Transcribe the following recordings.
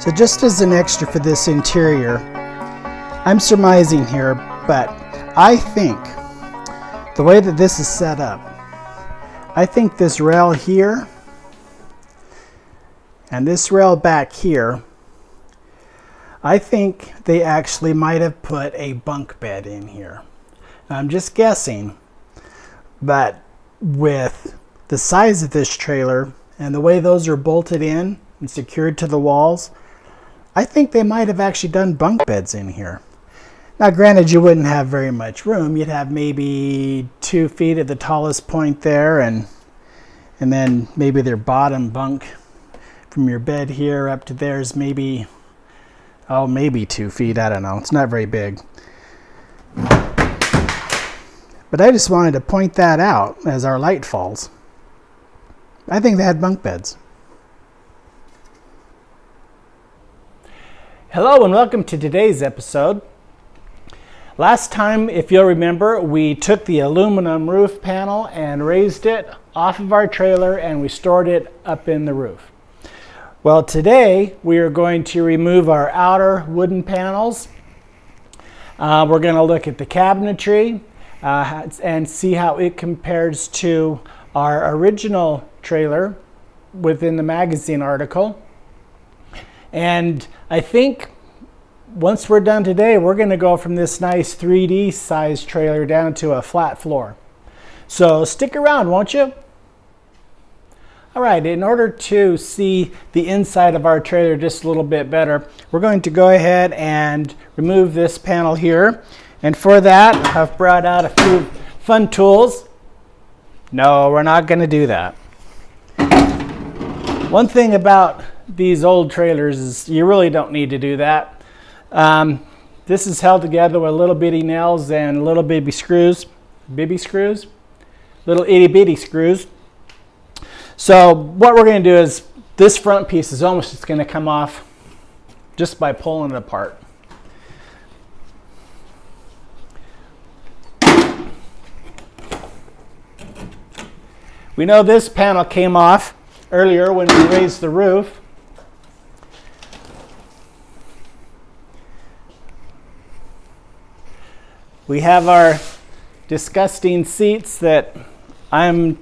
So just as an extra for this interior, I'm surmising here, but I think the way that this is set up, I think this rail here and this rail back here, I think they actually might have put a bunk bed in here. I'm just guessing, but with the size of this trailer and the way those are bolted in and secured to the walls, I think they might have actually done bunk beds in here. Now granted, you wouldn't have very much room. You'd have maybe 2 feet at the tallest point there, and then maybe their bottom bunk from your bed here up to theirs maybe 2 feet. I don't know. It's not very big. But I just wanted to point that out as our light falls. I think they had bunk beds. Hello and welcome to today's episode. Last time, if you'll remember, we took the aluminum roof panel and raised it off of our trailer and we stored it up in the roof. Well, today we are going to remove our outer wooden panels. We're going to look at the cabinetry and see how it compares to our original trailer within the magazine article. And I think once we're done today, we're going to go from this nice 3D size trailer down to a flat floor. So stick around, won't you? All right, in order to see the inside of our trailer just a little bit better, we're going to go ahead and remove this panel here. And for that, I've brought out a few fun tools. No, we're not going to do that. One thing about these old trailers is you really don't need to do that. This is held together with little bitty nails and little little itty bitty screws. So what we're going to do is this front piece is almost just going to come off just by pulling it apart. We know this panel came off earlier when we raised the roof. We have our disgusting seats that I'm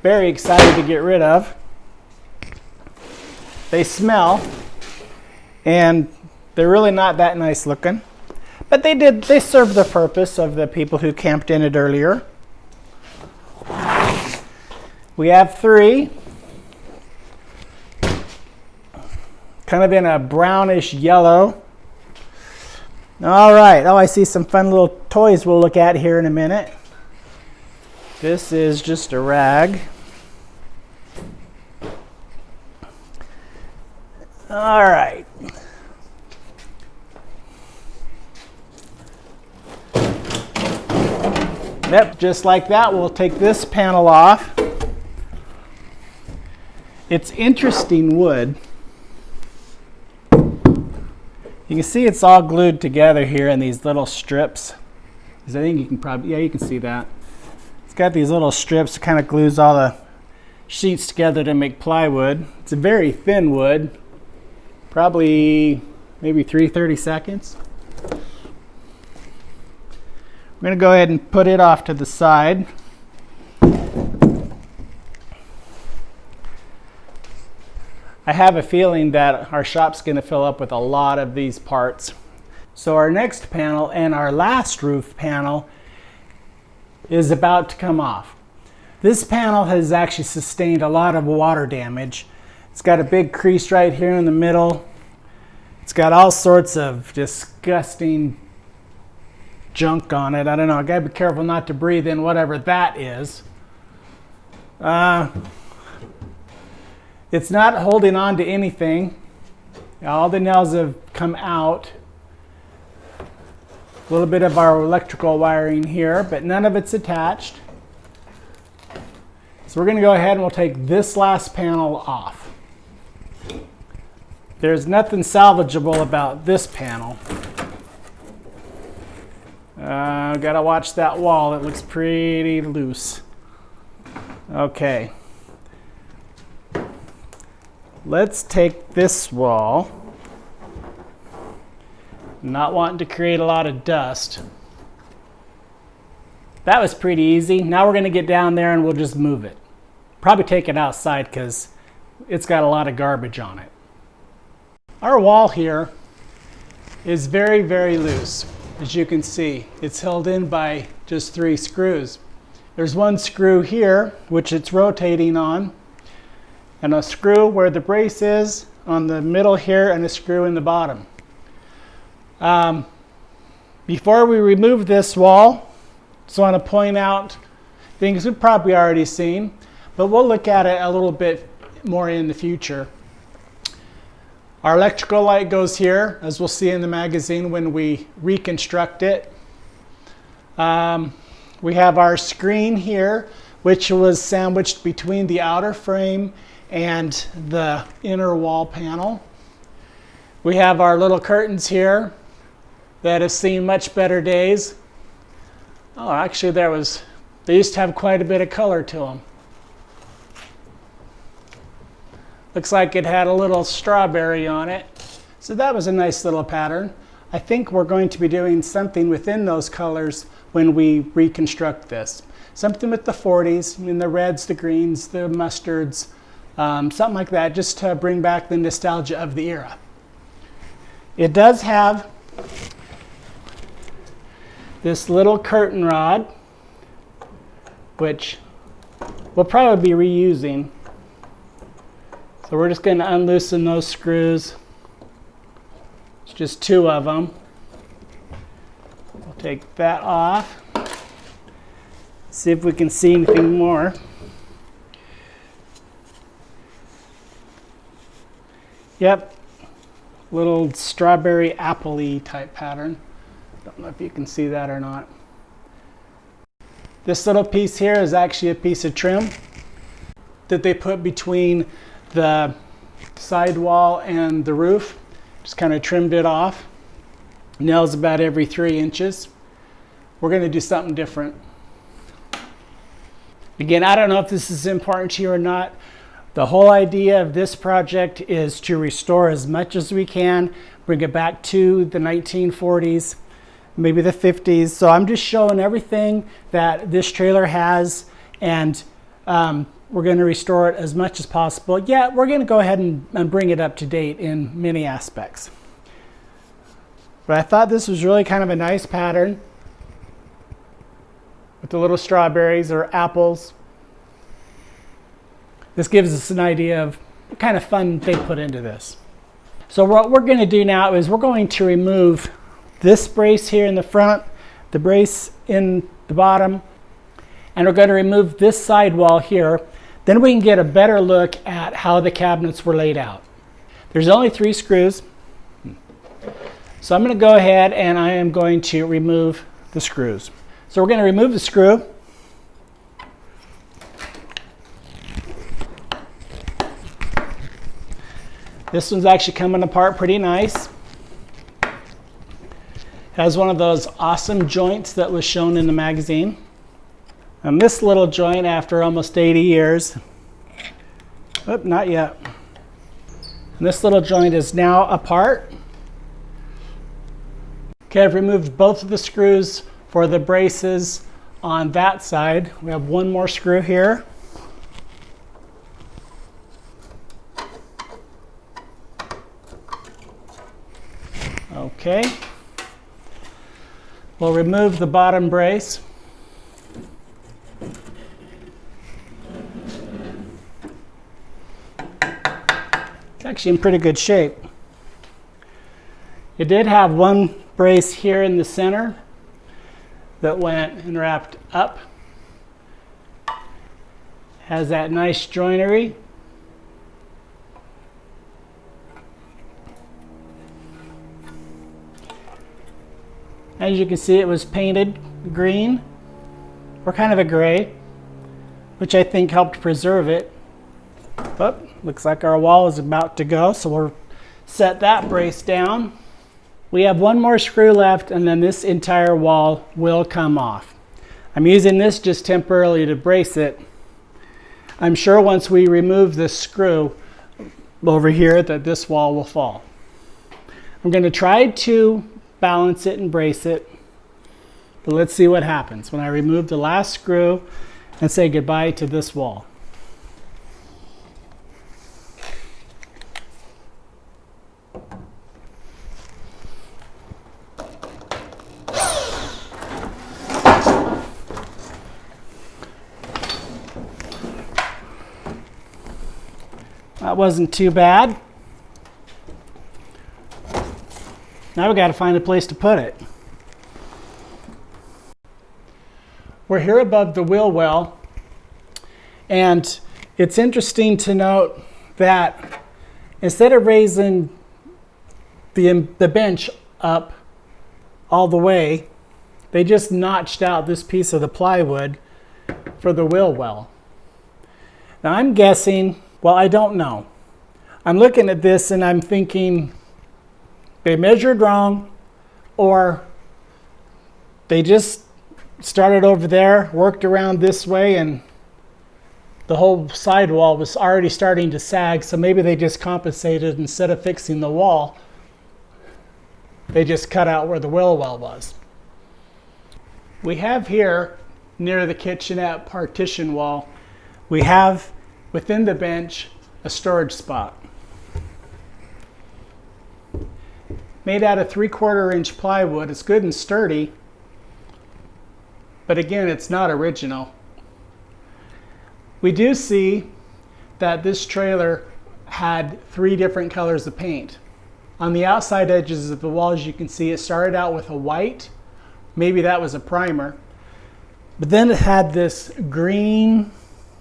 very excited to get rid of. They smell and they're really not that nice looking, but they serve the purpose of the people who camped in it earlier. We have 3, kind of in a brownish yellow. All right, I see some fun little toys we'll look at here in a minute. This is just a rag. All right. Yep, just like that, we'll take this panel off. It's interesting wood. You can see it's all glued together here in these little strips. I think you can you can see that. It's got these little strips that kind of glues all the sheets together to make plywood. It's a very thin wood, probably maybe 3/32. We're going to go ahead and put it off to the side. I have a feeling that our shop's going to fill up with a lot of these parts. So our next panel and our last roof panel is about to come off. This panel has actually sustained a lot of water damage. It's got a big crease right here in the middle. It's got all sorts of disgusting junk on it. I don't know, I gotta be careful not to breathe in whatever that is. It's not holding on to anything. All the nails have come out. A little bit of our electrical wiring here, but none of it's attached. So we're going to go ahead and we'll take this last panel off. There's nothing salvageable about this panel. Gotta watch that wall. It looks pretty loose. Okay. Let's take this wall Not wanting to create a lot of dust. That was pretty easy. Now we're going to get down there and we'll just move it. Probably take it outside because it's got a lot of garbage on it. Our wall here is very, very loose. As you can see, it's held in by just 3 screws. There's one screw here, which it's rotating on, and a screw where the brace is on the middle here, and a screw in the bottom. Before we remove this wall, just want to point out things we've probably already seen, but we'll look at it a little bit more in the future. Our electrical light goes here, as we'll see in the magazine when we reconstruct it. We have our screen here, which was sandwiched between the outer frame and the inner wall panel. We have our little curtains here that have seen much better days. Oh, actually they used to have quite a bit of color to them. Looks like it had a little strawberry on it. So that was a nice little pattern. I think we're going to be doing something within those colors when we reconstruct this. Something with the 40s, I mean the reds, the greens, the mustards, something like that, just to bring back the nostalgia of the era. It does have this little curtain rod, which we'll probably be reusing. So we're just going to unloosen those screws. It's just 2 of them. We'll take that off. See if we can see anything more. Yep, little strawberry apple-y type pattern. Don't know if you can see that or not. This little piece here is actually a piece of trim that they put between the sidewall and the roof. Just kind of trimmed it off. Nails about every 3 inches. We're going to do something different. Again, I don't know if this is important to you or not. The whole idea of this project is to restore as much as we can, bring it back to the 1940s, maybe the 50s. So I'm just showing everything that this trailer has, and we're going to restore it as much as possible. Yeah, we're going to go ahead and bring it up to date in many aspects. But I thought this was really kind of a nice pattern with the little strawberries or apples. This gives us an idea of what kind of fun they put into this. So what we're going to do now is we're going to remove this brace here in the front, the brace in the bottom, and we're going to remove this sidewall here. Then we can get a better look at how the cabinets were laid out. There's only 3 screws. So I'm going to go ahead and I am going to remove the screws. So we're going to remove the screw. This one's actually coming apart pretty nice. Has one of those awesome joints that was shown in the magazine. And this little joint, after almost 80 years, not yet. And this little joint is now apart. Okay, I've removed both of the screws for the braces on that side. We have one more screw here. Okay. We'll remove the bottom brace. It's actually in pretty good shape. It did have one brace here in the center that went and wrapped up. Has that nice joinery. As you can see, it was painted green, or kind of a gray, which I think helped preserve it. But looks like our wall is about to go, so we'll set that brace down. We have one more screw left, and then this entire wall will come off. I'm using this just temporarily to brace it. I'm sure once we remove this screw over here that this wall will fall. I'm going to try to balance it and brace it. But let's see what happens when I remove the last screw and say goodbye to this wall. That wasn't too bad. Now we got to find a place to put it. We're here above the wheel well, and it's interesting to note that instead of raising the bench up all the way, they just notched out this piece of the plywood for the wheel well. Now I'm guessing, well, I don't know. I'm looking at this and I'm thinking they measured wrong, or they just started over there, worked around this way, and the whole sidewall was already starting to sag, so maybe they just compensated. Instead of fixing the wall, they just cut out where the wheel well was. We have here, near the kitchenette partition wall, we have within the bench a storage spot. Made out of 3/4 inch plywood. It's good and sturdy, but again, it's not original. We do see that this trailer had 3 different colors of paint. On the outside edges of the walls, you can see it started out with a white. Maybe that was a primer. But then it had this green,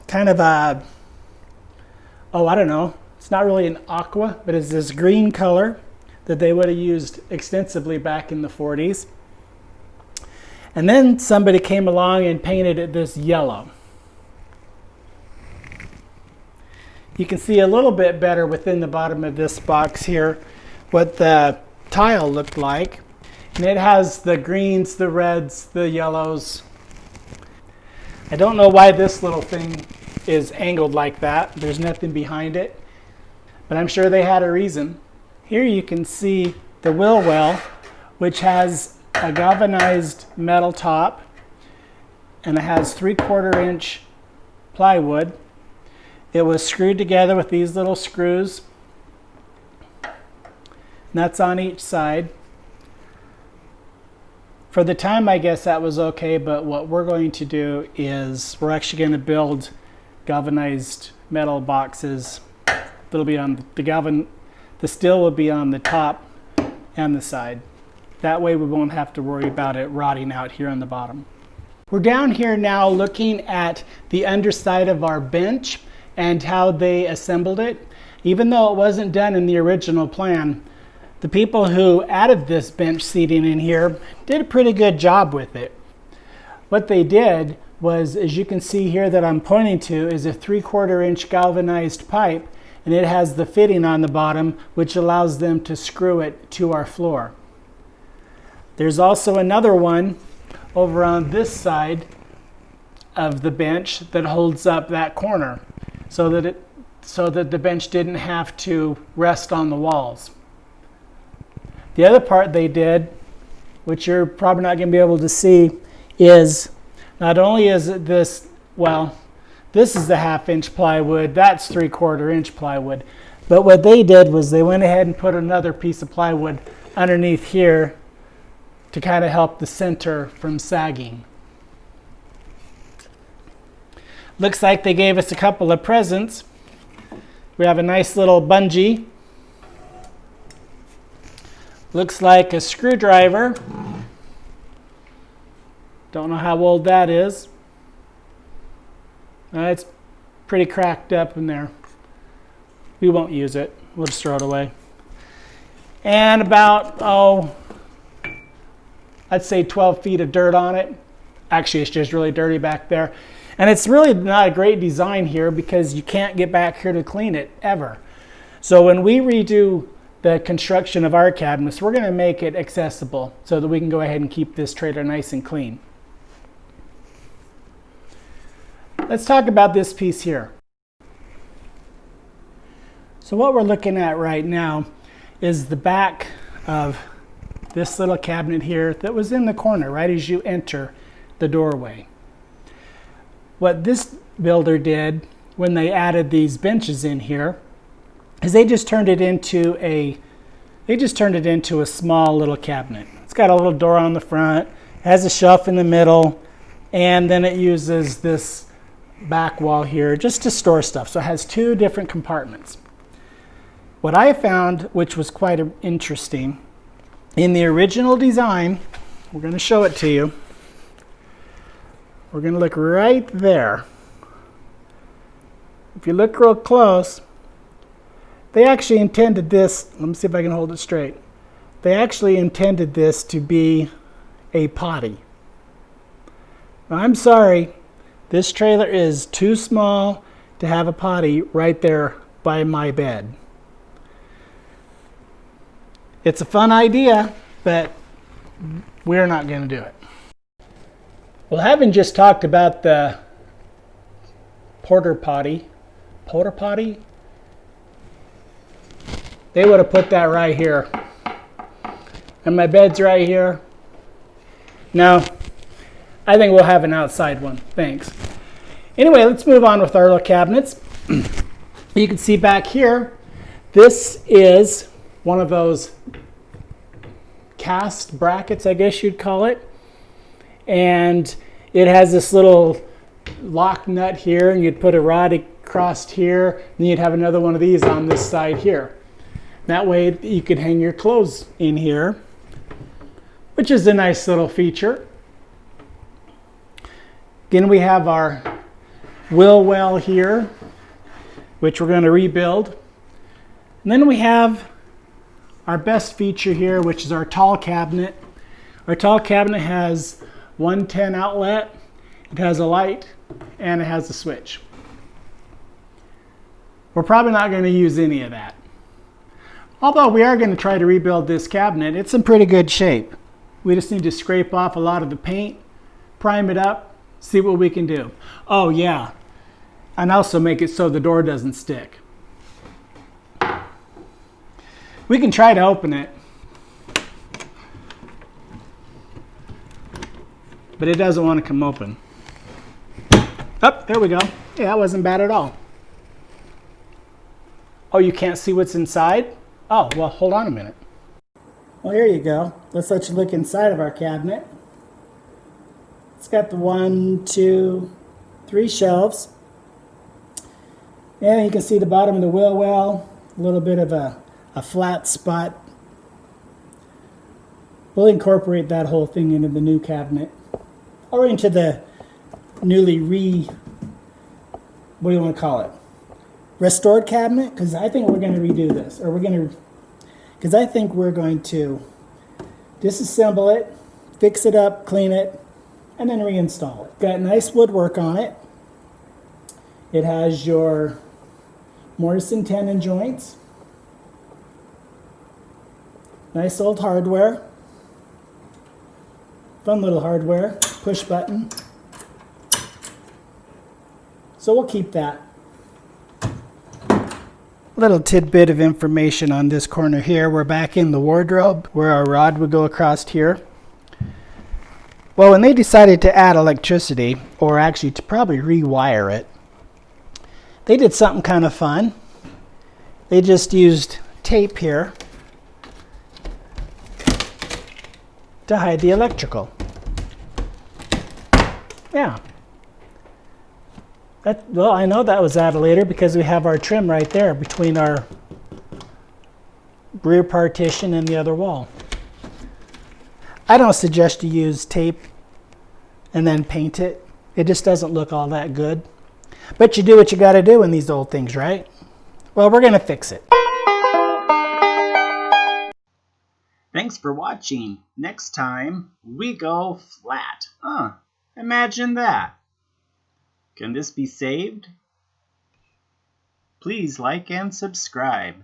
kind of a, oh, I don't know. It's not really an aqua, but it's this green color that they would have used extensively back in the 40s. And then somebody came along and painted it this yellow. You can see a little bit better within the bottom of this box here what the tile looked like. And it has the greens, the reds, the yellows. I don't know why this little thing is angled like that. There's nothing behind it, but I'm sure they had a reason. Here you can see the wheel well, which has a galvanized metal top, and it has 3/4 inch plywood. It was screwed together with these little screws, nuts on each side. For the time, I guess that was okay, but what we're going to do is we're actually going to build galvanized metal boxes. That'll be on the steel will be on the top and the side. That way we won't have to worry about it rotting out here on the bottom. We're down here now looking at the underside of our bench and how they assembled it. Even though it wasn't done in the original plan, the people who added this bench seating in here did a pretty good job with it. What they did was, as you can see here that I'm pointing to, is a 3/4 inch galvanized pipe, and it has the fitting on the bottom, which allows them to screw it to our floor. There's also another one over on this side of the bench that holds up that corner so that the bench didn't have to rest on the walls. The other part they did, which you're probably not going to be able to see, is not only is it this, well, this is the 1/2 inch plywood, that's 3/4 inch plywood. But what they did was they went ahead and put another piece of plywood underneath here to kind of help the center from sagging. Looks like they gave us a couple of presents. We have a nice little bungee. Looks like a screwdriver. Don't know how old that is. It's pretty cracked up in there. We won't use it. We'll just throw it away. And about, I'd say 12 feet of dirt on it. Actually, it's just really dirty back there. And it's really not a great design here because you can't get back here to clean it ever. So when we redo the construction of our cabinets, we're going to make it accessible so that we can go ahead and keep this trailer nice and clean. Let's talk about this piece here. So what we're looking at right now is the back of this little cabinet here that was in the corner right as you enter the doorway. What this builder did when they added these benches in here is they just turned it into a small little cabinet. It's got a little door on the front, has a shelf in the middle, and then it uses this back wall here just to store stuff. So it has two different compartments. What I found, which was quite interesting, in the original design, we're going to show it to you. We're going to look right there. If you look real close, they actually intended this, let me see if I can hold it straight. They actually intended this to be a potty. Now, I'm sorry, this trailer is too small to have a potty right there by my bed. It's a fun idea, but we're not going to do it. Well, having just talked about the porta potty, they would have put that right here. And my bed's right here. No, I think we'll have an outside one. Thanks. Anyway, let's move on with our little cabinets. You can see back here, this is one of those cast brackets, I guess you'd call it. And it has this little lock nut here, and you'd put a rod across here, and you'd have another one of these on this side here. That way you could hang your clothes in here, which is a nice little feature. Again, we have our wheel well here, which we're going to rebuild. And then we have our best feature here, which is our tall cabinet. Our tall cabinet has 110 outlet, it has a light, and it has a switch. We're probably not going to use any of that. Although we are going to try to rebuild this cabinet. It's in pretty good shape. We just need to scrape off a lot of the paint, prime it up, see what we can do. Oh yeah, and also make it so the door doesn't stick. We can try to open it, but it doesn't want to come open. Oh, there we go. Yeah, that wasn't bad at all. Oh, you can't see what's inside? Oh, well, hold on a minute. Well, here you go. Let's let you look inside of our cabinet. It's got the 1, 2, 3 shelves. And you can see the bottom of the wheel well, a little bit of a flat spot. We'll incorporate that whole thing into the new cabinet, or into the newly what do you want to call it? Restored cabinet, because I think we're going to redo this, because I think we're going to disassemble it, fix it up, clean it, and then reinstall it. Got nice woodwork on it. It has your mortise and tenon joints. Nice old hardware. Fun little hardware. Push button. So we'll keep that. Little tidbit of information on this corner here. We're back in the wardrobe where our rod would go across here. Well, when they decided to add electricity, or actually to probably rewire it, they did something kind of fun. They just used tape here to hide the electrical. Yeah. Well, I know that was added later because we have our trim right there between our rear partition and the other wall. I don't suggest you use tape and then paint it. It just doesn't look all that good. But you do what you got to do in these old things, right? Well, we're going to fix it. Thanks for watching. Next time, we go flat. Imagine that. Can this be saved? Please like and subscribe.